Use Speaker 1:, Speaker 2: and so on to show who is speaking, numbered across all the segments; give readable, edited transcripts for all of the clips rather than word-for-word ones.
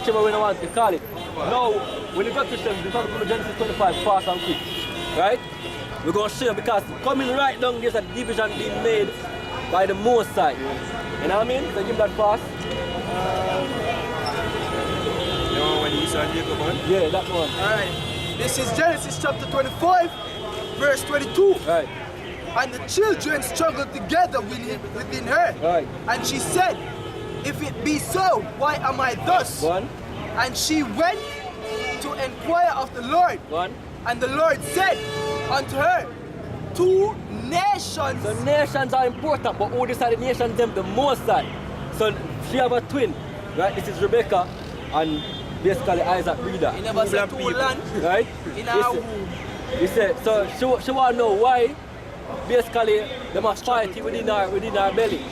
Speaker 1: whichever way you want to call it. Now, when you go to Shem, you come to Genesis 25, fast and quick. Right? We're going to show you because coming right down, there's a division being made by the Most High. You know what I mean? So give that fast.
Speaker 2: You know when Esau and Jacob won?
Speaker 1: Yeah, that one.
Speaker 3: Alright. This is Genesis chapter 25, verse 22.
Speaker 1: Right.
Speaker 3: And the children struggled together within her.
Speaker 1: Right.
Speaker 3: And she said, if it be so, why am I thus?
Speaker 1: One.
Speaker 3: And she went to inquire of the Lord.
Speaker 1: One.
Speaker 3: And the Lord said unto her, 2 nations.
Speaker 1: So nations are important, but who decided nations them the most high? So she have a twin, right? This is Rebecca and basically Isaac breeder.
Speaker 3: He never said 2 lands.
Speaker 1: Right?
Speaker 3: In our womb.
Speaker 1: He said, so she want to know why basically they must fight within her belly.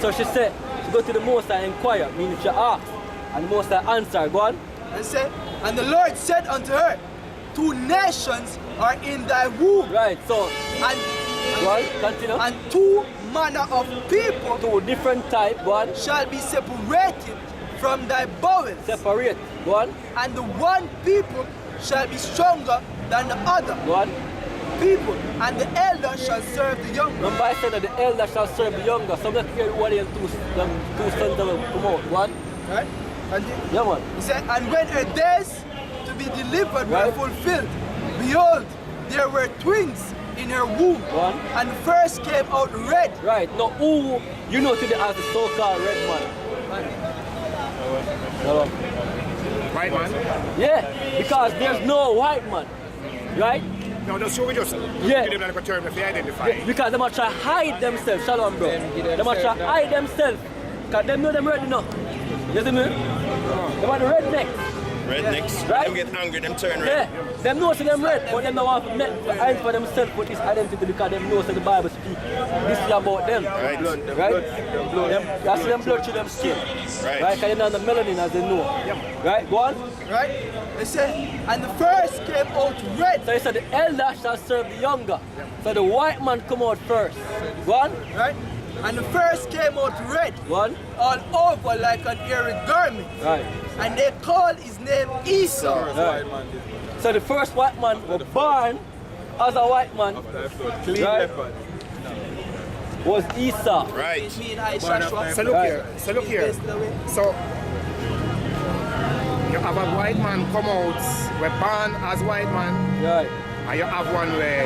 Speaker 1: So she said, she go to the Most High and inquire, meaning she asked, and the Most High answer, go on.
Speaker 3: And the Lord said unto her, 2 nations are in thy womb.
Speaker 1: Right, so,
Speaker 3: And,
Speaker 1: go on, continue.
Speaker 3: and 2 manner of people
Speaker 1: 2 different type, go on,
Speaker 3: shall be separated from thy bowels.
Speaker 1: separate, go on,
Speaker 3: And the one people shall be stronger than the other
Speaker 1: go on.
Speaker 3: people, and the elder shall serve the younger.
Speaker 1: Remember I said that the elder shall serve the younger, so let's hear what them two sons of them come out, go on.
Speaker 3: Right? And
Speaker 1: Yeah, man.
Speaker 3: he said, and when her days to be delivered were
Speaker 1: Right.
Speaker 3: fulfilled, behold, there were twins in her womb,
Speaker 1: Go on.
Speaker 3: and the first came out red.
Speaker 1: Right, now who you know today as the so-called red man? Hello.
Speaker 2: White man?
Speaker 1: Yeah, because there's no white man, right?
Speaker 2: No, just show me just
Speaker 1: Yeah.
Speaker 2: give them like a term if they identify.
Speaker 1: Because they must try hide themselves, shalom bro. They must try hide themselves. Because they know them ready now. You see me? They want the rednecks.
Speaker 4: Rednecks,
Speaker 1: Right?
Speaker 4: them get angry, them turn red.
Speaker 1: Yeah, them know so them red, but them don't want to make hide for themselves with this identity because them know so the Bible speak. This is about them.
Speaker 4: Right.
Speaker 1: Right? That's them blood to them skin.
Speaker 4: Right.
Speaker 1: Right? Because you know the melanin as they know. Right? Go on.
Speaker 3: Right? They said, and the first came out red.
Speaker 1: So he said the elder shall serve the younger. So the white man come out first. Go on.
Speaker 3: Right? And the first came out red,
Speaker 1: Go on.
Speaker 3: all over like an hairy garment.
Speaker 1: Right.
Speaker 3: And they called his name Esau.
Speaker 1: Right. So the first white man was born as a white man. Right? Was Esau.
Speaker 4: Right.
Speaker 3: Me and I, Joshua.
Speaker 2: So look
Speaker 1: Right.
Speaker 2: here, so look here.
Speaker 3: Yes, the way.
Speaker 2: So you have a white man come out, we're born as white man,
Speaker 1: Right.
Speaker 2: and you have one where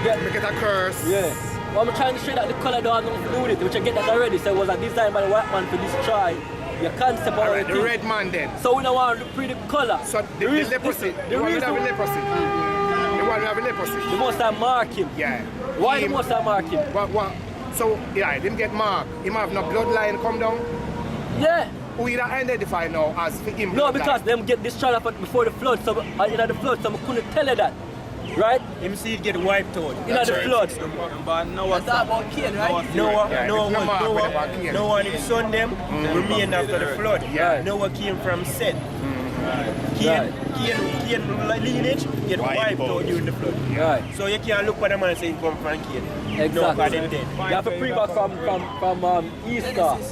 Speaker 1: Yeah.
Speaker 2: make it a curse.
Speaker 1: Yeah. Well, I'm trying to show you that the color don't have nothing to do with it, which I get that already. So it was a design by the white man to destroy your concept
Speaker 2: All
Speaker 1: of
Speaker 2: right, the red man then.
Speaker 1: So we don't want to read the color.
Speaker 2: So the leprosy, the one who have leprosy. The one who have leprosy.
Speaker 1: the most I mark him.
Speaker 2: Yeah.
Speaker 1: Why
Speaker 2: Him-
Speaker 1: the most I mark him?
Speaker 2: What? So, yeah, him get marked. Him have no bloodline come down.
Speaker 1: Yeah.
Speaker 2: Who you identify now as for him
Speaker 1: No,
Speaker 2: bloodline?
Speaker 1: because them get destroyed before the flood. So in the flood, so I couldn't tell you that. Right?
Speaker 5: Him see it get wiped out.
Speaker 1: In the flood.
Speaker 5: But Noah,
Speaker 3: That's about Cain, right?
Speaker 5: Noah,
Speaker 2: Yeah,
Speaker 5: Noah,
Speaker 2: it's no mark with the back
Speaker 5: Noah,
Speaker 2: here.
Speaker 5: Noah and his son them remain after the flood.
Speaker 2: Yeah.
Speaker 5: Noah came from Seth.
Speaker 1: Right.
Speaker 5: Cain lineage get wiped out during the flood.
Speaker 1: Right.
Speaker 5: So you can't look at them and say he come from Cain. No,
Speaker 1: Exactly.
Speaker 5: because them dead.
Speaker 1: You have to pre back from Easter.
Speaker 3: Genesis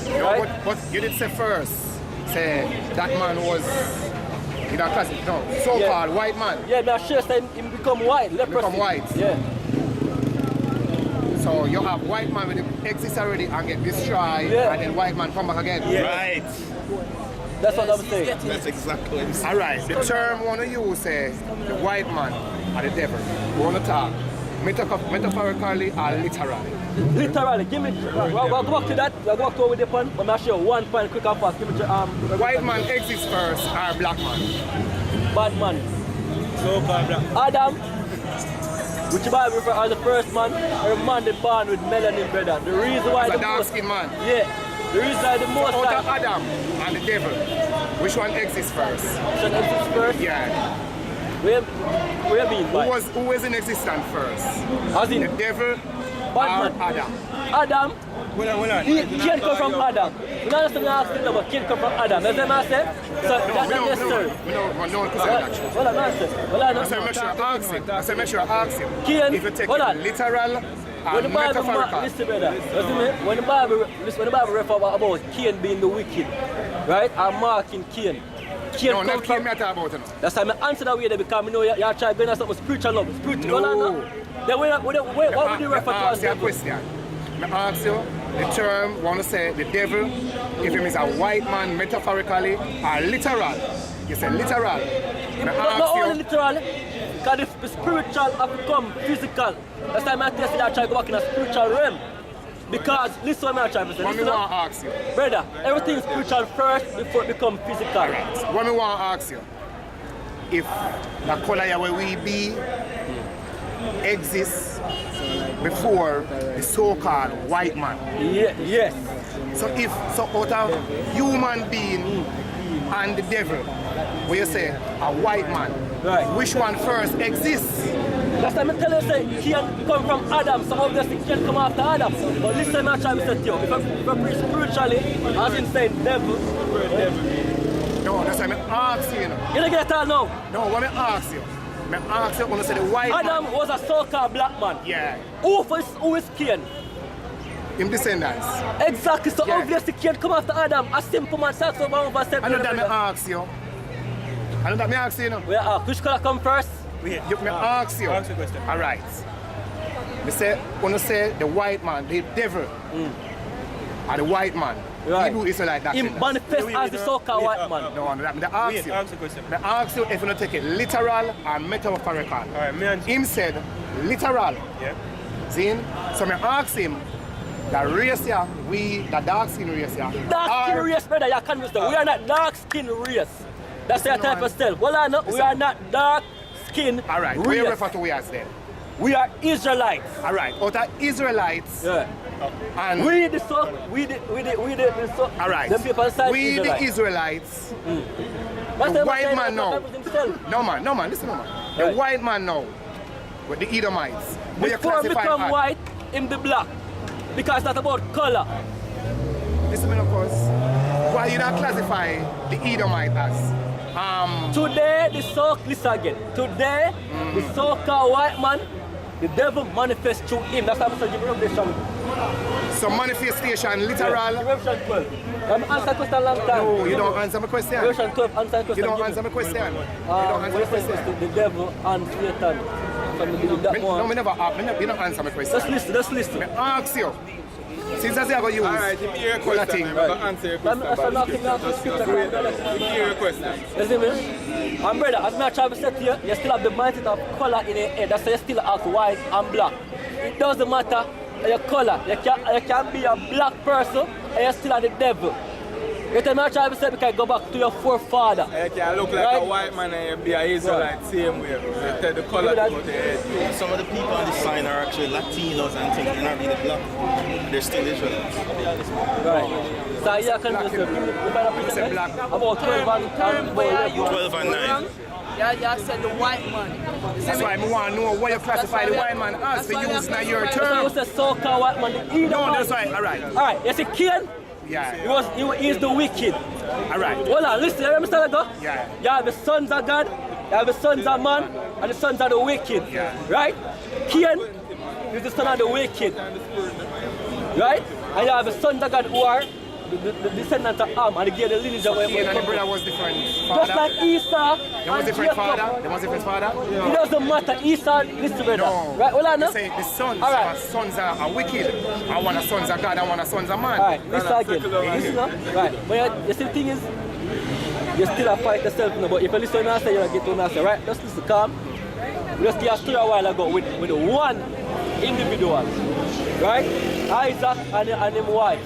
Speaker 3: 10.
Speaker 2: No,
Speaker 1: Right?
Speaker 2: but you did say first, say that man was, in a class, no, so-called white man.
Speaker 1: Yeah, but sure say him become white. Leprosy.
Speaker 2: Become white.
Speaker 1: Yeah.
Speaker 2: So you have white man with exist already and get destroyed,
Speaker 1: Yeah.
Speaker 2: and then white man come back again.
Speaker 4: Right.
Speaker 1: That's what I'm saying.
Speaker 4: That's exactly what I'm saying.
Speaker 2: All right. The term we want to use say the white man or the devil. We want to talk metaphorically or literally.
Speaker 1: Literally, give me. We'll go back to that. We'll go back to with the point. But I'm sure one point quick and fast. Give me the
Speaker 2: White man exists first or black man?
Speaker 1: bad man.
Speaker 5: So called black.
Speaker 1: Adam, which the Bible refer as the first man, or a man that born with melanin, brother. The reason why
Speaker 2: It's a
Speaker 1: the
Speaker 2: dark
Speaker 1: most,
Speaker 2: skinned man.
Speaker 1: yeah, the reason why the most
Speaker 2: Out of
Speaker 1: like
Speaker 2: Adam and the devil, which one exists first?
Speaker 1: should exist first.
Speaker 2: Yeah.
Speaker 1: Where you mean by?
Speaker 2: Who was in existence first?
Speaker 1: As in
Speaker 2: The devil
Speaker 1: bad
Speaker 2: or
Speaker 1: man.
Speaker 2: Adam?
Speaker 1: Adam,
Speaker 5: Hold on.
Speaker 1: he can't come from Adam. You don't understand what I'm saying, but can't come from Adam. That's what I say. So that's not necessary.
Speaker 2: We don't consider
Speaker 1: Well,
Speaker 2: that true.
Speaker 1: well, I'm not saying. Well, I
Speaker 2: I said
Speaker 1: know.
Speaker 2: make sure I ask him. I said make sure I ask him.
Speaker 1: Kian,
Speaker 2: If you take
Speaker 1: hold
Speaker 2: it
Speaker 1: on.
Speaker 2: literal
Speaker 1: When
Speaker 2: and
Speaker 1: the Bible,
Speaker 2: metaphorical.
Speaker 1: listen, brother. Listen, me. When the Bible refer about Cain being the wicked, right, are marking Cain. Cain
Speaker 2: No,
Speaker 1: come
Speaker 2: not
Speaker 1: from...
Speaker 2: me talk about it now.
Speaker 1: That's why I answer that way there because I know you're trying to bring us something spiritual love. Spiritual,
Speaker 2: No.
Speaker 1: Then what would you refer to
Speaker 2: I
Speaker 1: as
Speaker 2: ask you a
Speaker 1: devil?
Speaker 2: question. I ask you, the term, want to say the devil, if it is a white man metaphorically or literal. You say literal. I
Speaker 1: Not
Speaker 2: ask
Speaker 1: only
Speaker 2: you,
Speaker 1: literal, because the spiritual have become physical. That's why I tell you I try to go back in a spiritual realm. Because, listen what I'm trying to say.
Speaker 2: what me
Speaker 1: Listen
Speaker 2: want to
Speaker 1: up.
Speaker 2: ask you.
Speaker 1: Brother, everything is spiritual first before it becomes physical.
Speaker 2: What me want to ask you. If the color where we be exists before the so-called white man.
Speaker 1: Yes.
Speaker 2: So out of human being and the devil, where you say a white man,
Speaker 1: Right.
Speaker 2: which one first exists?
Speaker 1: That's why I tell you say Cain come from Adam, so obviously Cain come after Adam. But listen, I'm trying to say to you, if I preach spiritually, as in saying devil,
Speaker 2: No, that's why I ask you.
Speaker 1: you don't get it all now.
Speaker 2: No, what I ask you? I ask you when I say the white
Speaker 1: Adam
Speaker 2: man.
Speaker 1: was a so-called black man.
Speaker 2: Yeah.
Speaker 1: Who is Cain?
Speaker 2: Him descendants.
Speaker 1: Exactly, so
Speaker 2: Yeah.
Speaker 1: obviously Cain come after Adam. A simple man, that's what one of us said.
Speaker 2: I know that I ask you. I know that I ask you. No?
Speaker 1: We are, which color come first?
Speaker 2: I ask you.
Speaker 5: Ask the question.
Speaker 2: All right. Me say, when I say the white man, the devil, or the white man,
Speaker 1: Right.
Speaker 2: Hebrew Israelite that
Speaker 1: Him
Speaker 2: sentence.
Speaker 1: manifest
Speaker 5: Wait,
Speaker 1: as the so-called white man.
Speaker 2: No, I ask
Speaker 5: Wait,
Speaker 2: you.
Speaker 5: ask the question.
Speaker 2: I ask you if you not take it literal or metaphorical.
Speaker 5: Alright, me and
Speaker 2: Him said literal.
Speaker 5: yeah.
Speaker 2: See? So I ask him, the race here, the dark skin race here.
Speaker 1: Dark skin race, brother, you can't use that. We are not dark skin race. That's your type of self. Well, I know, we are not dark skin
Speaker 2: All right, we
Speaker 1: race.
Speaker 2: refer to we as then.
Speaker 1: We are Israelites.
Speaker 2: All right, out of Israelites
Speaker 1: Yeah.
Speaker 2: and
Speaker 1: We the so, we the so.
Speaker 2: all right,
Speaker 1: Them people inside
Speaker 2: we the
Speaker 1: Israelites.
Speaker 2: Israelites.
Speaker 1: That's
Speaker 2: the
Speaker 1: what
Speaker 2: white
Speaker 1: I'm
Speaker 2: man
Speaker 1: saying,
Speaker 2: now.
Speaker 1: that's himself.
Speaker 2: No man, listen no man. The
Speaker 1: Right.
Speaker 2: white man now, with the Edomites, where you
Speaker 1: Before
Speaker 2: classify
Speaker 1: become
Speaker 2: as-
Speaker 1: white, him the black. Because that's about color.
Speaker 2: Listen me of course. Why you not classify the Edomite as?
Speaker 1: Today, listen again. Today, the so-called white man, the devil manifests through him. That's how I'm saying, Revelation.
Speaker 2: Some manifestation, literal.
Speaker 1: Revelation 12. I'm answering question a long time.
Speaker 2: No, you don't answer my question.
Speaker 1: Revelation 12, answer the question.
Speaker 2: You don't
Speaker 1: Give
Speaker 2: answer
Speaker 1: me.
Speaker 2: my question. You don't answer
Speaker 1: What
Speaker 2: my
Speaker 1: is
Speaker 2: question.
Speaker 1: the devil and Satan? From the believe that
Speaker 2: No,
Speaker 1: one.
Speaker 2: me never ask. You don't answer my question.
Speaker 1: Let's listen.
Speaker 2: I ask you. Since I say I go use.
Speaker 6: Alright, if you hear a
Speaker 2: color
Speaker 6: question,
Speaker 2: thing.
Speaker 6: I'm going to answer your question.
Speaker 1: I'm
Speaker 6: but
Speaker 1: not giving out the
Speaker 6: just
Speaker 1: scripture.
Speaker 6: wait. If you hear a question.
Speaker 1: You see me? And brother, as I try to say to you, you still have the mindset of color in your head. That's why you still act white and black. It doesn't matter your color. You can be a black person and you still are the devil. You tell me I try to say because I go back to your forefather.
Speaker 6: You can look like
Speaker 1: Right.
Speaker 6: a white man and you be an Israelite same way. You tell the color to go to the head.
Speaker 4: Some of the people on this sign are actually Latinos and things. They're not really black. They're still Israelites.
Speaker 1: Right. So you can just
Speaker 2: Say black.
Speaker 1: about 12 and
Speaker 4: 12 and 9.
Speaker 3: Yeah, said the white man.
Speaker 2: That's why I want to know what you classify the white man as for using your
Speaker 1: So
Speaker 2: term.
Speaker 1: you say so-called white man, the Edomite.
Speaker 2: No, that's right. All right.
Speaker 1: Alright, you see Cain?
Speaker 2: Yeah.
Speaker 1: He is the wicked.
Speaker 2: All right.
Speaker 1: Hold on, listen, you understand that?
Speaker 2: Yeah.
Speaker 1: You have the sons of God, you have the sons of man, and the sons of the wicked.
Speaker 2: Yeah.
Speaker 1: Right? Cain is the son of the wicked. Right? And you have the sons of God who are the descendants of Ham, and they gave the lineage of
Speaker 2: Cain and the brother was different
Speaker 1: just
Speaker 2: father.
Speaker 1: like Esau
Speaker 2: There was
Speaker 1: and
Speaker 2: different
Speaker 1: Jacob.
Speaker 2: father. There was different father.
Speaker 1: It doesn't matter, Esau, listen brother.
Speaker 2: No.
Speaker 1: Right, hold on now.
Speaker 2: You say the sons,
Speaker 1: All right.
Speaker 2: sons are wicked. I want the sons of God. I want the sons of man.
Speaker 1: Alright, listen again. Listen now. Right. But you see the thing is, you still a fight yourself now, but if you listen now, say you'll get to now, say, right, just listen calm. We just get a story a while ago with one individual. Right? Isaac and his wife.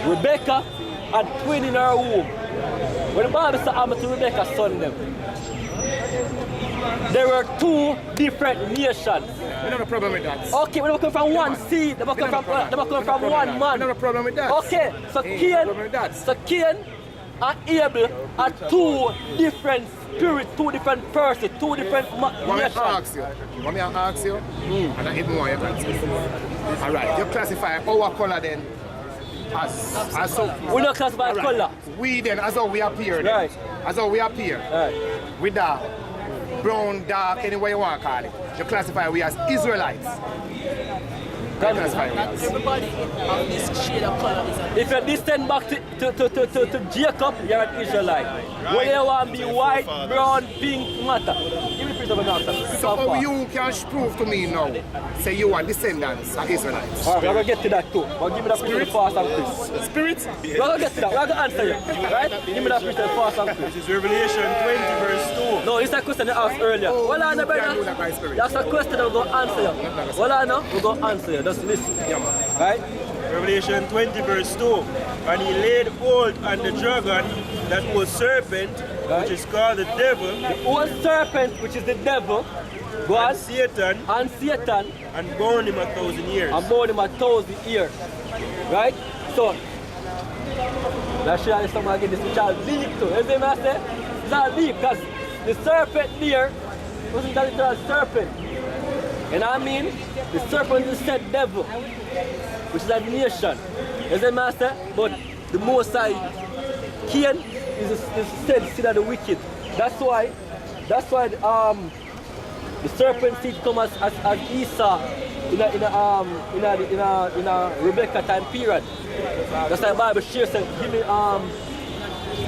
Speaker 1: Rebecca had twin in her womb. When the Bible said happened to Rebecca's son them, there were two different nations.
Speaker 2: We don't have a problem with that.
Speaker 1: Okay, we don't come from one seed, they don't come from one
Speaker 2: We
Speaker 1: man.
Speaker 2: don't have a problem with that.
Speaker 1: Okay, so
Speaker 2: problem with that.
Speaker 1: Cain and Abel are two different spirits, two different persons, two different
Speaker 2: What me
Speaker 1: nations.
Speaker 2: ask you? What me ask you? And I even want you to answer. All right. You classify our color then as so.
Speaker 1: We don't classify
Speaker 2: All right.
Speaker 1: color.
Speaker 2: We then, as how we appear then.
Speaker 1: Right.
Speaker 2: As how we appear.
Speaker 1: Right.
Speaker 2: With the brown, dark, any way you want to call it. You classify we as Israelites. That's fine.
Speaker 3: Not everybody of this shade of color is a
Speaker 1: If you descend back to Jacob, you're an Israelite. Whether you want to be white, brown, pink, matter. Give me a piece of an answer.
Speaker 2: So how you can prove to me now, say you are descendants of Israelites?
Speaker 1: Alright, we're going to get to that too. But give me that piece of the fast and Chris.
Speaker 2: Spirit?
Speaker 1: We're going to get to that. We're going to answer you. Right? Give me that piece of the fast and Chris.
Speaker 5: This is Revelation 20 verse 2.
Speaker 1: No, it's a question you asked earlier.
Speaker 2: Oh,
Speaker 1: Well, I know,
Speaker 2: you can't do that by
Speaker 1: brother.
Speaker 2: spirit.
Speaker 1: That's a question that we're going to answer you. Well, I know, we're going to answer you. Just listen.
Speaker 2: Yeah, man.
Speaker 1: Right?
Speaker 5: Revelation 20 verse 2. And he laid hold on the dragon, that was serpent, which is called the devil,
Speaker 1: Old serpent, which is the devil, go on,
Speaker 5: and Satan,
Speaker 1: and Satan,
Speaker 5: and bound him 1,000 years.
Speaker 1: and born him 1,000 years. Right? So, let's show you something again. This is a leap too. You see what I say? It's a leap because the serpent there wasn't that literal serpent. And I mean, the serpent is said devil, which is a nation. You see what I say? But the Most High, Cain is said seed of the wicked. That's why the serpent seed come as Esau in a Rebecca time period. That's why the Bible shares said, give me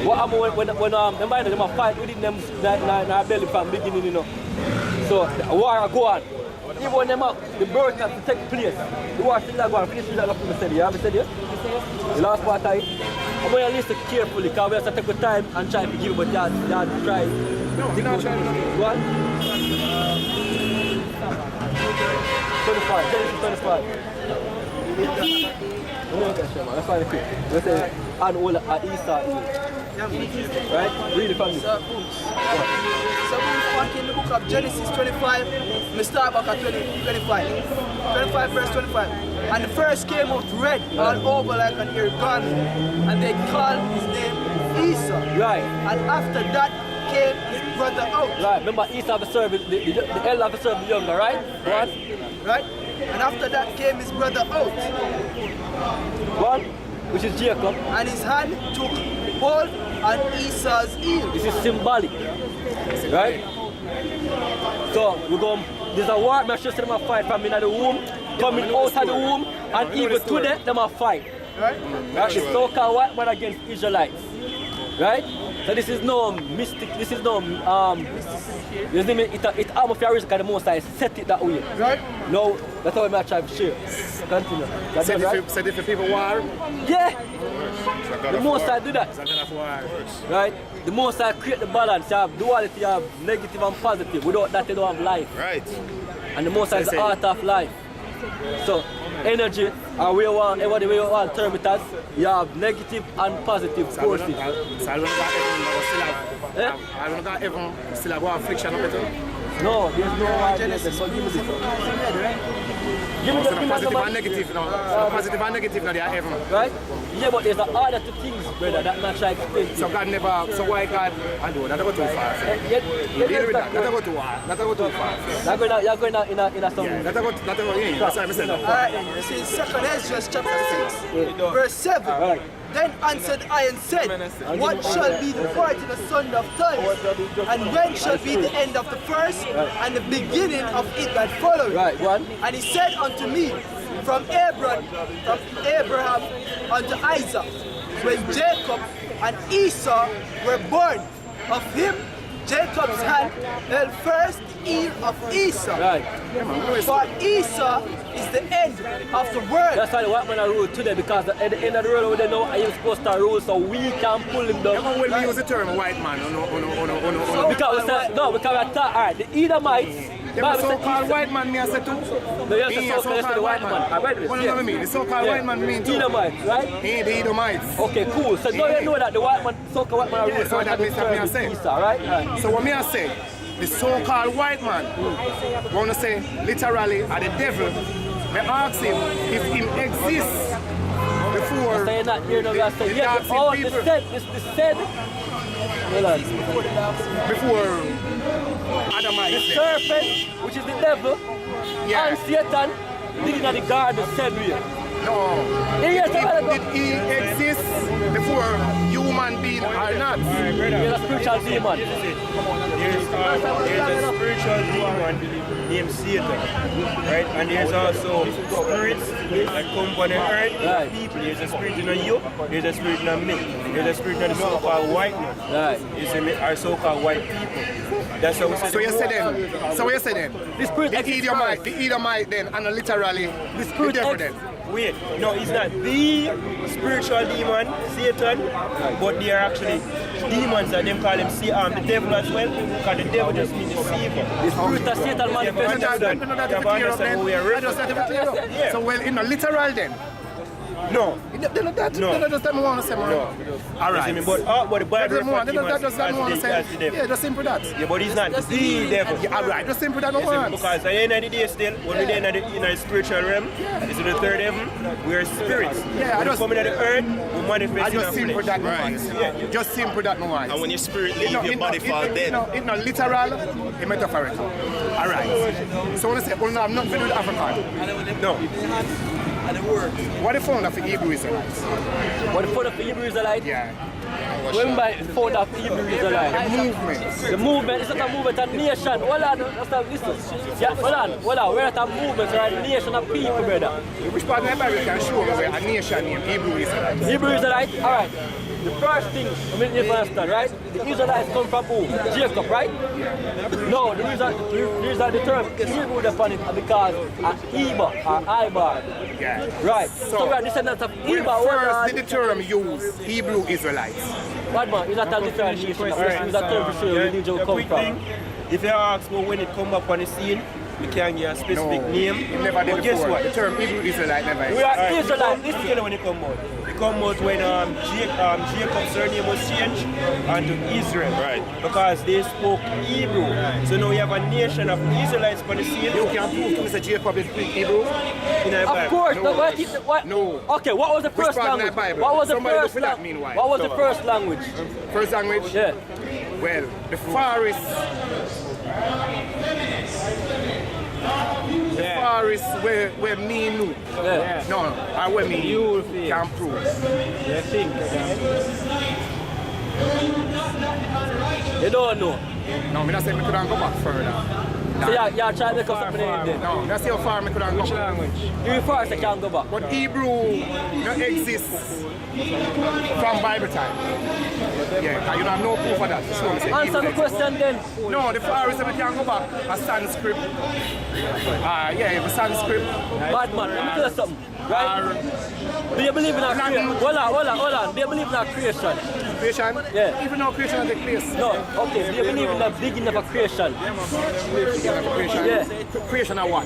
Speaker 1: what happened when them fight within them in our belly from the beginning, you know. So the war go on. Even when the birth has to take place, the war still go on. Finish with that from the study. You have said it? The last part of it. I'm going to listen carefully because we have to take the time and try to give you, but you have to try.
Speaker 2: No, you're not trying to.
Speaker 1: Go on. 25. Genesis 25. Let's find it quick. Let's say, and all Esau. Right? Read it from me.
Speaker 3: So back in the book of Genesis 25, we start back at 25. 25 verse 25. And the first came out red all over like an ear garment, and they called his name Esau.
Speaker 1: Right.
Speaker 3: And after that came his brother out.
Speaker 1: Right. Remember Esau have served the elder have served the younger, right? Right.
Speaker 3: Right? And after that came his brother out.
Speaker 1: One, which is Jacob.
Speaker 3: And his hand took hold on Esau's heel.
Speaker 1: This is symbolic. Right? So we're going, there's a war, I'm sure them a fight from in the womb, coming out of the womb, and even today them a fight.
Speaker 3: Right?
Speaker 1: Right? The so-called white man against Israelites. Right? So this is no mystic, this is no it almost feels because the Most High set it that way.
Speaker 3: Right?
Speaker 1: No, that's how I'm trying to share. Continue. That's it, right?
Speaker 2: Said if the people war,
Speaker 1: Yeah. The Most High do that. Right? The Most High create the balance. You have duality, you have negative and positive. Without that, you don't have life.
Speaker 4: Right.
Speaker 1: And the Most High is the art of life. So, energy, or whatever the way you want to term it as, you have negative and positive forces.
Speaker 2: so I don't got even still have affliction of it.
Speaker 1: No, there's no Genesis. So give me this. Give me
Speaker 2: So
Speaker 1: the
Speaker 2: the positive and negative now. So positive and negative now they are heaven.
Speaker 1: Right? Yeah, but there's a order to things, brother, that not try to explain to
Speaker 2: So
Speaker 1: you.
Speaker 2: God never, so why God, I do, that go too far. Deal with that, that go too far, that go too far.
Speaker 1: You're going in a some...
Speaker 2: Yeah, that go, yeah, that's what I said.
Speaker 3: Alright, this is 2nd Ezra chapter 6, verse 7.
Speaker 1: Alright.
Speaker 3: Then answered I and said, what shall be the part of the son of time? And when shall be the end of the first, and the beginning of it that followed?
Speaker 1: Right, one.
Speaker 3: And he said unto me, from Abraham unto Isaac, when Jacob and Esau were born, of him Jacob's hand held first ear of Esau.
Speaker 1: Right.
Speaker 3: For Esau is the end of the world.
Speaker 1: That's why the white man are rule today, because at the end of the road, they know how you're supposed to rule, so we can pull him down.
Speaker 2: When we use the term white man, no.
Speaker 1: Because we say, no, because we thought, alright, the Edomites,
Speaker 2: The so-called white man, me I say too.
Speaker 1: No, you have to so-called the white man. I read this.
Speaker 2: What do you mean? The so-called white man mean too.
Speaker 1: Edomites, right?
Speaker 2: Hey, the Edomites.
Speaker 1: Okay, cool. So now you know that the white man, so-called white man are
Speaker 2: Yeah,
Speaker 1: rule,
Speaker 2: so that means that me I say.
Speaker 1: Esau, right?
Speaker 2: So what me I say, the so-called white man, wanna say literally are the devil. Me ask him if him exists before
Speaker 1: So you're not here now, you say,
Speaker 2: the
Speaker 1: yeah,
Speaker 2: dancing
Speaker 1: all
Speaker 2: people.
Speaker 1: the said,
Speaker 2: before Adamite.
Speaker 1: serpent, which is the devil,
Speaker 2: Yeah.
Speaker 1: and Satan, living in the garden, said we.
Speaker 2: No.
Speaker 1: Yes,
Speaker 2: Did he exist before human human being or not.
Speaker 1: He's a spiritual demon.
Speaker 5: There's a spiritual demon named Satan, right? And there's also spirits that come on the earth,
Speaker 1: Right.
Speaker 5: people. There's a spirit in you, there's a spirit in me, there's a spirit in the so-called white man.
Speaker 1: Right.
Speaker 5: It's our so-called white people. That's how we say
Speaker 2: So you say then,
Speaker 1: The spirit
Speaker 2: the
Speaker 1: exists
Speaker 2: Edomite,
Speaker 1: first.
Speaker 2: the Edomite then, and literally the
Speaker 1: spirit
Speaker 2: devil
Speaker 1: ex-
Speaker 2: then.
Speaker 5: Wait, no, it's not the spiritual demon, Satan, but they are actually demons that them call him the devil as well, because the devil just means deceiver.
Speaker 1: The spirit of Satan manifests.
Speaker 5: Yeah. Yeah.
Speaker 2: So well, literal then.
Speaker 5: No.
Speaker 2: That
Speaker 5: No.
Speaker 2: just doesn't want to say man.
Speaker 5: No.
Speaker 2: All right.
Speaker 5: But the Bible refers to him
Speaker 2: That just doesn't want to say.
Speaker 5: as the devil.
Speaker 2: Yeah, just simple that.
Speaker 5: Yeah, but he's not the devil.
Speaker 2: Yeah, all right. Just simple that no
Speaker 5: You see,
Speaker 2: one.
Speaker 5: because at the end of the day still, when we're in the spiritual realm, it's in the third heaven, we are spirits.
Speaker 2: Yeah,
Speaker 5: when we come into the earth, we manifest
Speaker 2: I
Speaker 5: in
Speaker 2: just
Speaker 5: our
Speaker 2: simple
Speaker 5: flesh.
Speaker 2: that no
Speaker 4: Right.
Speaker 2: one.
Speaker 5: Yeah.
Speaker 2: Just simple that no one.
Speaker 4: And when your spirit leave, your body fall dead.
Speaker 2: It's not literal, it's metaphorical. All right. So when I say, well, no, I'm not going to do the African.
Speaker 5: No.
Speaker 2: What the founder of the Hebrew Israelites?
Speaker 1: What the founder of the Hebrew Israelite?
Speaker 2: Yeah.
Speaker 1: When by the founder of the Hebrew Israelite?
Speaker 2: Movement.
Speaker 1: The movement is not a movement, a nation. Hold on, that's not, listen. Yeah, hold on. We're not a movement, we're a nation of people, brother.
Speaker 2: Which part of the Bible can show me where a nation named Hebrew Israelites?
Speaker 1: Hebrew Israelite, alright. The first thing, I mean, you understand, right? The Israelites come from who? Jacob, right? No, the reason the term Hebrew upon it because Iba or Ibar.
Speaker 2: Yeah.
Speaker 1: Right. So we are descendants of
Speaker 2: When
Speaker 1: Iba.
Speaker 2: first did the term use Hebrew Israelites?
Speaker 1: Bad man, it's not a literal nation. It's a term for sure religion
Speaker 5: The
Speaker 1: come
Speaker 5: quick
Speaker 1: from.
Speaker 5: thing, if you ask me when it come up on the scene, we can't give a specific name.
Speaker 2: It never did
Speaker 5: But guess
Speaker 2: before.
Speaker 5: what?
Speaker 2: The term Hebrew Israelite never
Speaker 1: We
Speaker 2: existed.
Speaker 1: are
Speaker 5: Alright,
Speaker 1: Israelites.
Speaker 5: Listen
Speaker 1: Listen.
Speaker 5: when it come out. It come out when Jacob's surname was changed unto Israel.
Speaker 4: Right.
Speaker 5: Because they spoke Hebrew. So now you have a nation of Israelites on the scene.
Speaker 2: You can prove to me that Jacob is Hebrew?
Speaker 5: In the
Speaker 1: Of
Speaker 5: Bible.
Speaker 1: course,
Speaker 2: No.
Speaker 1: no, what?
Speaker 2: No.
Speaker 1: Okay, what was the
Speaker 2: Which
Speaker 1: first
Speaker 2: part in the
Speaker 1: language?
Speaker 2: Bible?
Speaker 1: What was the
Speaker 2: Somebody
Speaker 1: first
Speaker 2: look for that
Speaker 1: language?
Speaker 2: meanwhile.
Speaker 1: What was the first language?
Speaker 2: First language?
Speaker 1: Yeah.
Speaker 2: Well, the Faris. The Faris where me knew.
Speaker 1: Yeah.
Speaker 2: No, I where me
Speaker 6: You feel.
Speaker 2: can prove.
Speaker 6: You think.
Speaker 1: You don't know.
Speaker 2: No, me not say me couldn't go back further.
Speaker 1: So you're trying to make us something in there.
Speaker 2: No, that's how far me couldn't go
Speaker 6: Which
Speaker 2: back.
Speaker 6: language?
Speaker 1: You first, I can't go back.
Speaker 2: But Hebrew no exists from Bible time. Yeah, and you have no proof of that. Show me say
Speaker 1: Answer
Speaker 2: Hebrew
Speaker 1: the
Speaker 2: exists.
Speaker 1: question then.
Speaker 2: No, the Faris we can go back. A Sanskrit. Yeah, a Sanskrit.
Speaker 1: Bad man, let me tell you something. Right? Do you believe in our creation? Hold on. Do you believe in our creation?
Speaker 2: Creation?
Speaker 1: Yeah.
Speaker 2: Even though creation is the place.
Speaker 1: No. Okay. Do you believe in the beginning of a creation?
Speaker 2: Creation.
Speaker 1: Yeah.
Speaker 2: Creation of what?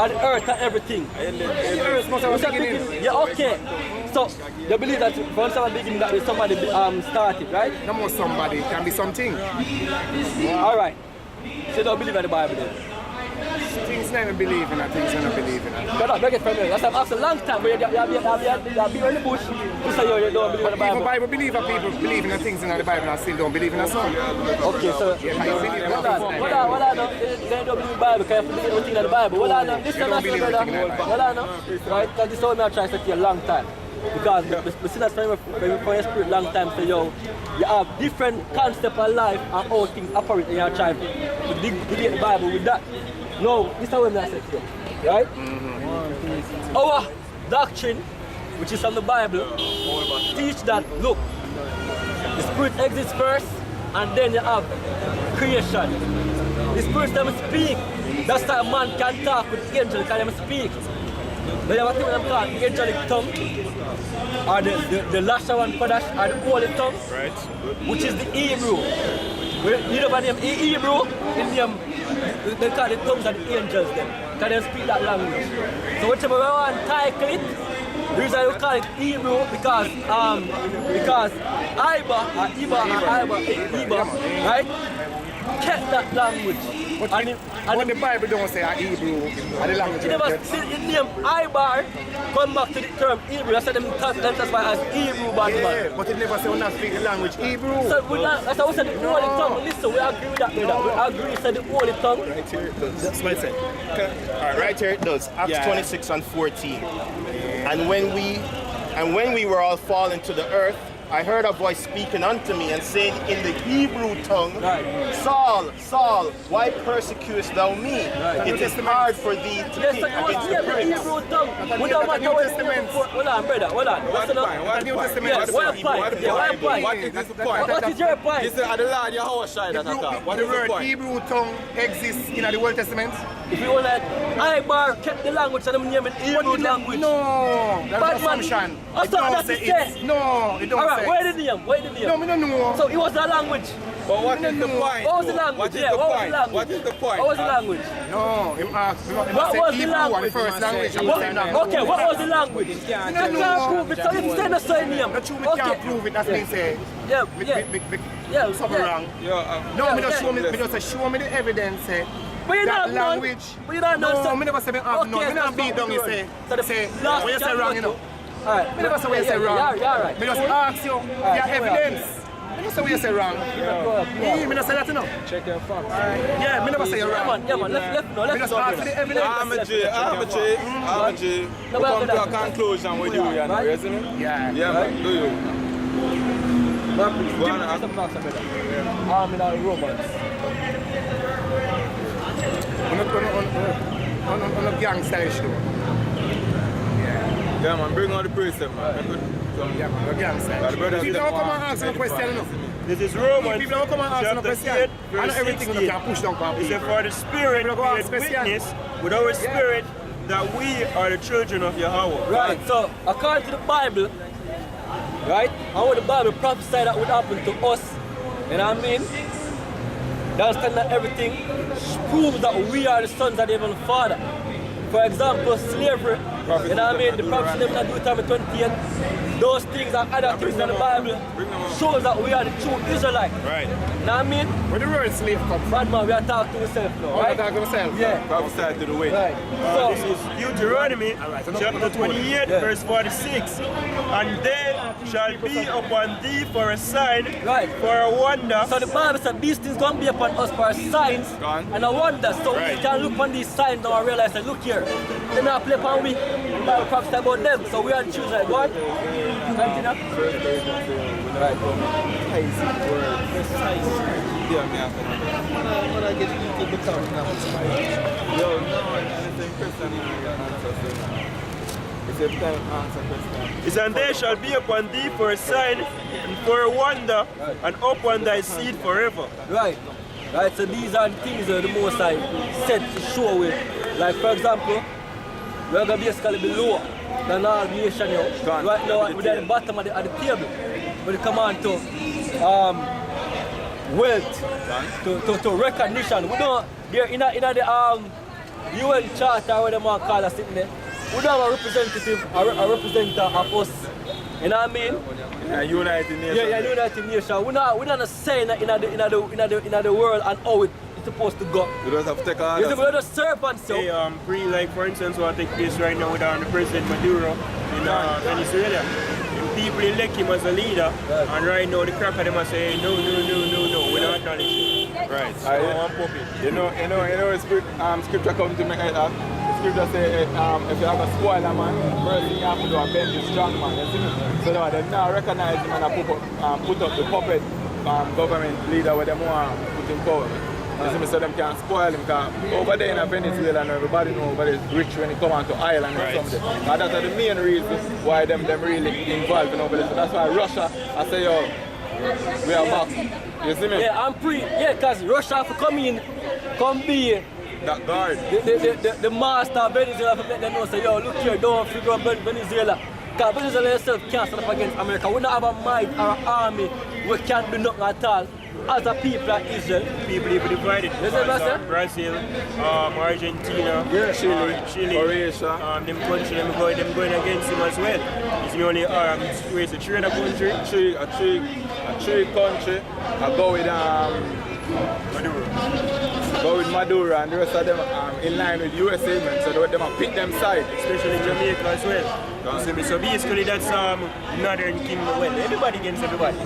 Speaker 1: And earth and everything.
Speaker 2: The earth must have
Speaker 1: What's
Speaker 2: a
Speaker 1: that
Speaker 2: beginning.
Speaker 1: beginning? Yeah, okay. So, you believe that from some beginning that somebody started, right?
Speaker 2: No more somebody, it can be something.
Speaker 1: Alright. So you don't believe in the Bible then?
Speaker 2: Things never believe in, things never believe in.
Speaker 1: Shut up, break it from me. That's why I've asked a long time, but you be in the bush. You say you don't believe in the
Speaker 2: Even
Speaker 1: Bible.
Speaker 2: Bible believer people believe in the things in the Bible and still don't believe in the song.
Speaker 1: Okay, so
Speaker 2: Yeah, you believe in
Speaker 1: hold
Speaker 2: the
Speaker 1: on. They don't believe in the Bible, because you believe everything in the Bible. Hold on now. This
Speaker 2: You
Speaker 1: is
Speaker 2: don't
Speaker 1: not
Speaker 2: believe
Speaker 1: brother.
Speaker 2: everything in the Bible.
Speaker 1: Hold on now. Right? Because this is what I'm trying to say a long time. Because we see that from your spirit long time, so you have different concepts of life and how things operate in your child. To dig the Bible with that. No, this is how I'm saying to you. Right? Our doctrine, which is from the Bible, teach that, look, the spirit exists first, and then you have creation. The spirit them speak. That's why a man can talk with angels, can them speak. They have a thing them called the angelic tongue, or the Lasha one Kodash, or the holy tongue,
Speaker 4: Right.
Speaker 1: which is the Hebrew. You know what name Hebrew? In them, they call the tongues of the angels then. Can they speak that language? So whichever we want to title it, the reason we call it Hebrew because Iba, right? Kept that language.
Speaker 2: But the Bible don't say a Hebrew or the language.
Speaker 1: You never see the name Ibar come back to the term Hebrew. That's why them classify as Hebrew bad man.
Speaker 2: Yeah, but it never say we not speak the language Hebrew.
Speaker 1: So that's how we said the holy tongue. Listen, we agree with that, brother. We agree with the holy tongue.
Speaker 4: Right here it does. That's what I said. Alright, right here it does. Acts 26 and 14. And when we were all fallen to the earth, I heard a voice speaking unto me and saying in the Hebrew tongue,
Speaker 1: Right.
Speaker 4: Saul, Saul, why persecutest thou me?
Speaker 1: Right.
Speaker 4: It is hard for thee to
Speaker 1: Yes,
Speaker 4: kick
Speaker 1: sir, you was
Speaker 4: against the
Speaker 1: here, the
Speaker 4: pricks.
Speaker 1: Hebrew tongue. We
Speaker 2: New
Speaker 1: don't matter what it
Speaker 2: Testament.
Speaker 1: is. Hold on, brother, hold on.
Speaker 6: What
Speaker 1: Listen up.
Speaker 6: point? What
Speaker 2: New
Speaker 6: point?
Speaker 2: Testament.
Speaker 1: Yes, what point? Yeah, what point?
Speaker 6: What is the point?
Speaker 1: What is your point?
Speaker 6: This is the Lord Yahushua that attack. What
Speaker 2: The
Speaker 6: is the
Speaker 2: word
Speaker 6: point?
Speaker 2: Hebrew tongue exists in the Old Testament.
Speaker 1: If you want that, Ibar kept the language and them name it Hebrew language.
Speaker 2: No, that's
Speaker 1: Bad
Speaker 2: an
Speaker 1: man.
Speaker 2: assumption.
Speaker 1: I
Speaker 2: It
Speaker 1: thought
Speaker 2: don't
Speaker 1: that's
Speaker 2: say
Speaker 1: the say.
Speaker 2: it's. No, it don't
Speaker 1: Alright,
Speaker 2: say.
Speaker 1: where the name? Where the name?
Speaker 2: No, me don't know.
Speaker 1: So it was a language.
Speaker 6: But what is the point?
Speaker 1: What was the
Speaker 6: though?
Speaker 1: language?
Speaker 6: What is
Speaker 1: Yeah,
Speaker 6: the
Speaker 1: what was the
Speaker 6: point?
Speaker 1: language?
Speaker 6: What is the point?
Speaker 1: What was the language?
Speaker 2: No, him asked. Him
Speaker 1: What
Speaker 2: say
Speaker 1: was the
Speaker 2: Hebrew
Speaker 1: language?
Speaker 2: the first language. I'm
Speaker 1: What-
Speaker 2: saying that.
Speaker 1: Okay, what was the language? You can't prove it. So if you say the same name,
Speaker 2: Not true, we can't prove it. That's me say.
Speaker 1: Yeah, yeah, yeah.
Speaker 2: Something
Speaker 1: yeah.
Speaker 2: wrong.
Speaker 6: Yo,
Speaker 2: No, me just
Speaker 1: yeah.
Speaker 2: show me just show me the evidence.
Speaker 1: But you
Speaker 2: that
Speaker 1: don't know.
Speaker 2: language.
Speaker 1: But you don't know.
Speaker 2: No, me never say me have none. Me not beat down. You say.
Speaker 1: So the
Speaker 2: Say
Speaker 1: last
Speaker 2: when you say
Speaker 1: chapter
Speaker 2: wrong, you know.
Speaker 1: Alright.
Speaker 2: Me never say what you say wrong.
Speaker 1: Yeah, right.
Speaker 2: Me just ask you your evidence. Me never say what you say wrong. Me never say that, you know.
Speaker 6: check your facts.
Speaker 2: Yeah, me never say you're
Speaker 1: Yeah,
Speaker 2: wrong.
Speaker 1: man. Yeah, man. Let's
Speaker 2: Me
Speaker 1: let's
Speaker 2: just
Speaker 1: go.
Speaker 2: ask for the evidence.
Speaker 6: I'm a G. We come to a conclusion with you, you know, isn't it?
Speaker 2: Yeah.
Speaker 6: Yeah, man, do you? Go on,
Speaker 1: I'm in our romance.
Speaker 2: On a gangster issue.
Speaker 6: Yeah, man, bring on the precept, man.
Speaker 2: Yeah, man, a gangster.
Speaker 6: The brothers
Speaker 2: People
Speaker 6: them
Speaker 2: don't come and
Speaker 6: want
Speaker 2: ask no question, you know.
Speaker 5: This is Romans
Speaker 2: People don't come and ask no
Speaker 5: chapter
Speaker 2: question.
Speaker 5: 8,
Speaker 2: I know
Speaker 5: verse
Speaker 2: everything you
Speaker 5: 16.
Speaker 2: can push down on
Speaker 5: It said,
Speaker 2: people.
Speaker 5: for the Spirit
Speaker 2: People go ask
Speaker 5: bears
Speaker 2: question.
Speaker 5: witness with our spirit that we are the children of Yahweh.
Speaker 1: Right, so according to the Bible, right, and what the Bible prophesied that would happen to us, you know what I mean? They understand that everything proves that we are the sons of the Heavenly Father. For example, slavery, you know what I mean? The prophecy them in Deuteronomy 28, those things are other things in the Bible shows that we are the true Israelites.
Speaker 4: Right.
Speaker 1: You know what I mean?
Speaker 2: Where the word slave come from?
Speaker 1: Bad man, we are talking to ourselves now,
Speaker 2: Oh, I
Speaker 1: right?
Speaker 2: talk to myself.
Speaker 1: Yeah,
Speaker 6: Prophesy to the way.
Speaker 1: right.
Speaker 5: This
Speaker 1: So,
Speaker 5: is Deuteronomy chapter 28,
Speaker 1: Yeah.
Speaker 5: verse 46. And they shall be upon thee for a sign,
Speaker 1: Right.
Speaker 5: for a wonder.
Speaker 1: so the Bible said these things going to be upon us for signs
Speaker 6: Gone.
Speaker 1: and a wonder. So
Speaker 4: Right.
Speaker 1: we can look on these signs now and realize that, look here, they're not play upon we. The Bible prophesied about them. So we are the children. Go on. Continue. Right.
Speaker 6: Yeah, me after that.
Speaker 4: When I get to become
Speaker 6: Yo, no, anything question you can answer, so. It's a time to answer question.
Speaker 5: Is and they shall be upon thee for a sign and for a wonder, and upon thy seed forever.
Speaker 1: Right. Right. So these are the things that the Most High said to show with. Like for example, we're going to basically be lower than all creation now.
Speaker 6: Gone.
Speaker 1: Right now we're at the bottom of the table. When it comes on to wealth, to recognition. We don't there in the UN charter where them want call us sitting there. We don't have a representative, a representative of us. You know what I mean?
Speaker 6: Yeah, United Nations.
Speaker 1: Yeah, United Nations. We're not saying that in the world and how it's supposed to go.
Speaker 6: We don't have to take all
Speaker 1: It's
Speaker 6: that.
Speaker 1: about the serpents, so.
Speaker 5: Hey, like for instance, what take place right now with the President Maduro in Venezuela. People elect him as a leader, and right now the crack of them are saying, no, we're not acknowledging him.
Speaker 4: Right.
Speaker 5: One puppet.
Speaker 6: Scripture comes to me like that. Scripture say, if you have a spoiler man, first thing you have to do is bend the strong man. You see me? So now they now recognize him and put up the puppet government leader where they want to put in power. You see me? So them can spoil him because over there in Venezuela and everybody know everybody's rich when it comes to Ireland or something. And that's the main reason why them really involved in over there. So that's why Russia, I say, yo, we are back. You see me?
Speaker 1: Yeah, I'm because Russia have to come in, come be
Speaker 6: That guard.
Speaker 1: the master of Venezuela to let them know, say, yo, look here, don't figure out Venezuela. Because Venezuela itself can't stand up against America. We don't have a might or an army. We can't do nothing at all. As a people of Israel.
Speaker 5: People even divided.
Speaker 1: Yes, sir, master.
Speaker 5: Brazil, Argentina, Chile,
Speaker 6: Croatia.
Speaker 5: them country, them going against him as well. It's the only race, a trader country.
Speaker 6: A three country. I go with Maduro and the rest of them in line with USA man, so they them pick them side.
Speaker 5: Especially Jamaica as well. So basically that's Northern Kingdom. Well, everybody against everybody.